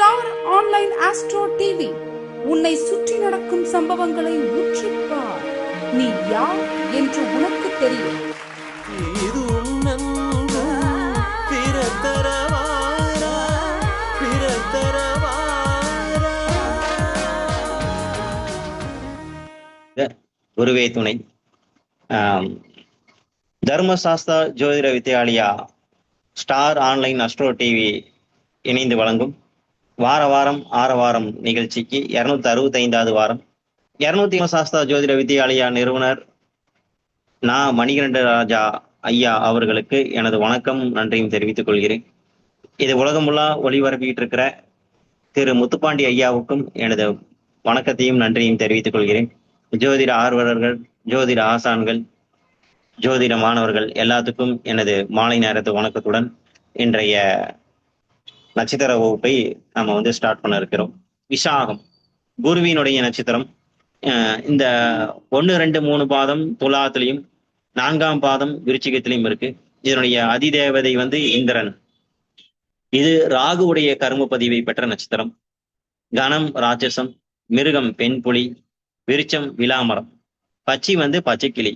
Star online astro TV உன்னை சுற்றி நடக்கும் சம்பவங்களை உற்றுப்பார். நீ யார் என்று உனக்கு தெரியும். குருவே துணை. தர்மசாஸ்தா ஜோதிட Vidyalaya star online astro TV இணைந்து வழங்கும் வாரம் ஆரவாரம் நிகழ்ச்சிக்கு 265வது வாரம். 200 சாஸ்தா ஜோதிட வித்யாலயா நிறுவனர் நான் மணிகண்ட ராஜா ஐயா அவர்களுக்கு எனது வணக்கம் நன்றியும் தெரிவித்துக் கொள்கிறேன். இது உலகமுள்ளா ஒளிபரப்பிட்டு இருக்கிற திரு முத்துப்பாண்டி ஐயாவுக்கும் எனது வணக்கத்தையும் நன்றியும் தெரிவித்துக் கொள்கிறேன். ஜோதிட ஆர்வலர்கள், ஜோதிட ஆசான்கள், ஜோதிட மாணவர்கள் எல்லாத்துக்கும் எனது மாலை நேரத்து வணக்கத்துடன் இன்றைய நட்சத்திர வகுப்பை நம்ம ஸ்டார்ட் பண்ண இருக்கிறோம். விசாகம் குருவினுடைய நட்சத்திரம். இந்த 1, 2, 3 பாதம் துலாத்திலையும் 4ஆம் பாதம் விருச்சிகத்திலையும் இருக்கு. இதனுடைய அதிதேவதை இந்திரன். இது ராகுவுடைய கர்ம பதிவை பெற்ற நட்சத்திரம். கணம் ராட்சசம், மிருகம் பெண் புலி, விருச்சம் விலாமரம், பச்சி பச்சைக்கிளி.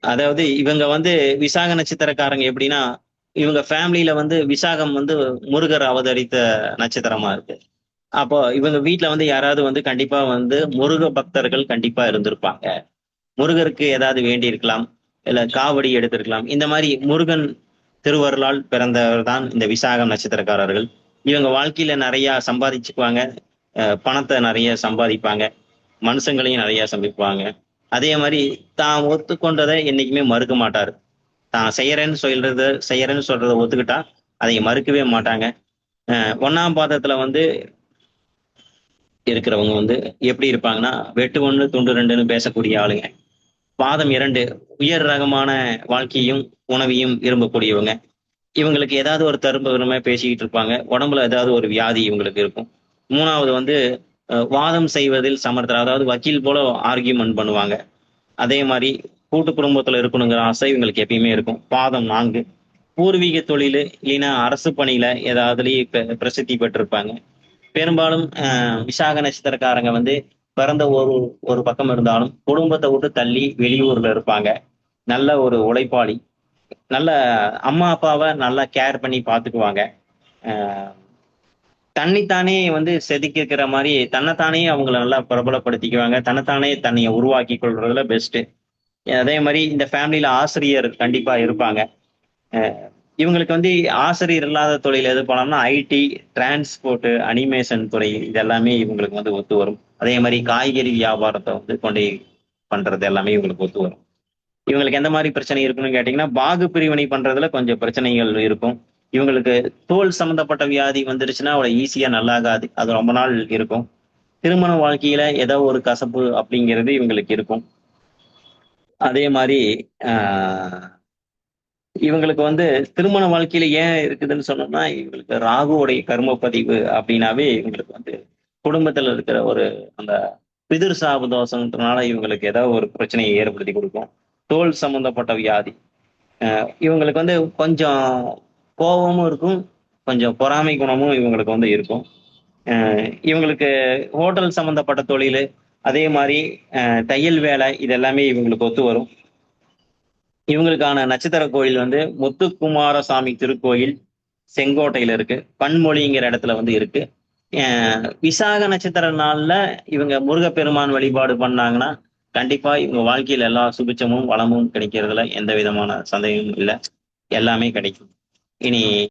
அதாவது இவங்க விசாக நட்சத்திரக்காரங்க எப்படின்னா, இவங்க ஃபேமிலியில விசாகம் முருகர் அவதரித்த நட்சத்திரமா இருக்கு. அப்போ இவங்க வீட்டுல யாராவது கண்டிப்பா முருக பக்தர்கள் கண்டிப்பா இருந்திருப்பாங்க. முருகருக்கு ஏதாவது வேண்டி இருக்கலாம், இல்ல காவடி எடுத்திருக்கலாம். இந்த மாதிரி முருகன் திருவருளால் பிறந்தவர் தான் இந்த விசாகம் நட்சத்திரக்காரர்கள். இவங்க வாழ்க்கையில நிறைய சம்பாதிச்சுக்குவாங்க, பணத்தை நிறைய சம்பாதிப்பாங்க, மனுஷங்களையும் நிறைய சம்பிப்பாங்க. அதே மாதிரி தான் ஒத்துக்கொண்டதை என்னைக்குமே மறுக்க மாட்டாரு. தான் செய்யறேன்னு சொல்றத ஒத்துக்கிட்டா அதை மறுக்கவே மாட்டாங்க. 1ஆம் பாதத்துல இருக்கிறவங்க எப்படி இருப்பாங்கன்னா, வெட்டு 1 துண்டு 2ன்னு பேசக்கூடிய ஆளுங்க. பாதம் 2 உயர் ரகமான வாழ்க்கையும் உணவையும் விரும்பக்கூடியவங்க. இவங்களுக்கு ஏதாவது ஒரு தரும்புறமே பேசிக்கிட்டு இருப்பாங்க. உடம்புல ஏதாவது ஒரு வியாதி இவங்களுக்கு இருக்கும். 3வது வாதம் செய்வதில் சமர்த்தர், அதாவது வக்கீல் போல ஆர்கியூமெண்ட் பண்ணுவாங்க. அதே மாதிரி கூட்டு குடும்பத்துல இருக்கணுங்கிற ஆசை இவங்களுக்கு எப்பயுமே இருக்கும். பாதம் 4 பூர்வீக தொழில் இல்லைன்னா அரசு பணியில ஏதாவதுலயே பிரசித்தி பெற்றிருப்பாங்க. பெரும்பாலும் விசாக நட்சத்திரக்காரங்க பிறந்த ஒரு பக்கம் இருந்தாலும் குடும்பத்தை விட்டு தள்ளி வெளியூர்ல இருப்பாங்க. நல்ல ஒரு உழைப்பாளி, நல்ல அம்மா அப்பாவை நல்லா கேர் பண்ணி பார்த்துக்குவாங்க. தன்னைத்தானே செதுக்கிக்கிற மாதிரி தன்னைத்தானே அவங்கள நல்லா பிரபலப்படுத்திக்குவாங்க. தன்னைய உருவாக்கி கொள்றதுல பெஸ்ட். அதே மாதிரி இந்த ஃபேமிலியில ஆசிரியர் கண்டிப்பா இருப்பாங்க. இவங்களுக்கு ஆசிரியர் இல்லாத தொழில் எது போனோம்னா ஐடி, டிரான்ஸ்போர்ட், அனிமேஷன் துறை, இது எல்லாமே இவங்களுக்கு ஒத்து வரும். அதே மாதிரி காய்கறி வியாபாரத்தை கொண்டு பண்றது எல்லாமே இவங்களுக்கு ஒத்து வரும். இவங்களுக்கு எந்த மாதிரி பிரச்சனை இருக்குன்னு கேட்டீங்கன்னா, பாகு பிரிவினை பண்றதுல கொஞ்சம் பிரச்சனைகள் இருக்கும். இவங்களுக்கு தோல் சம்பந்தப்பட்ட வியாதி வந்துருச்சுன்னா அவ்வளோ ஈஸியா நல்லாகாது, அது ரொம்ப நாள் இருக்கும். திருமண வாழ்க்கையில ஏதோ ஒரு கசப்பு அப்படிங்கிறது இவங்களுக்கு இருக்கும். அதே மாதிரி இவங்களுக்கு திருமண வாழ்க்கையில ஏன் இருக்குதுன்னு சொன்னோம்னா, இவங்களுக்கு ராகுவுடைய கர்ம பதிவு அப்படின்னாவே இவங்களுக்கு குடும்பத்துல இருக்கிற ஒரு அந்த பிதிர் சாப தோஷம்ன்றனால இவங்களுக்கு ஏதாவது ஒரு பிரச்சனையை ஏற்படுத்தி கொடுக்கும். தோல் சம்பந்தப்பட்ட வியாதி. இவங்களுக்கு கொஞ்சம் கோபமும் இருக்கும், கொஞ்சம் பொறாமை குணமும் இவங்களுக்கு இருக்கும். இவங்களுக்கு ஹோட்டல் சம்பந்தப்பட்ட தொழில், அதே மாதிரி தையல் வேலை, இது எல்லாமே இவங்களுக்கு ஒத்து வரும். இவங்களுக்கான நட்சத்திர கோயில் முத்துக்குமாரசாமி திருக்கோயில் செங்கோட்டையில இருக்கு. பன்மொழிங்கிற இடத்துல இருக்கு. விசாக நட்சத்திர நாள்ல இவங்க முருகப்பெருமான் வழிபாடு பண்ணாங்கன்னா கண்டிப்பா இவங்க வாழ்க்கையில எல்லா சுபிச்சமும் வளமும் கிடைக்கிறதுல எந்த விதமான சந்தேகமும் இல்லை, எல்லாமே கிடைக்கும். இனி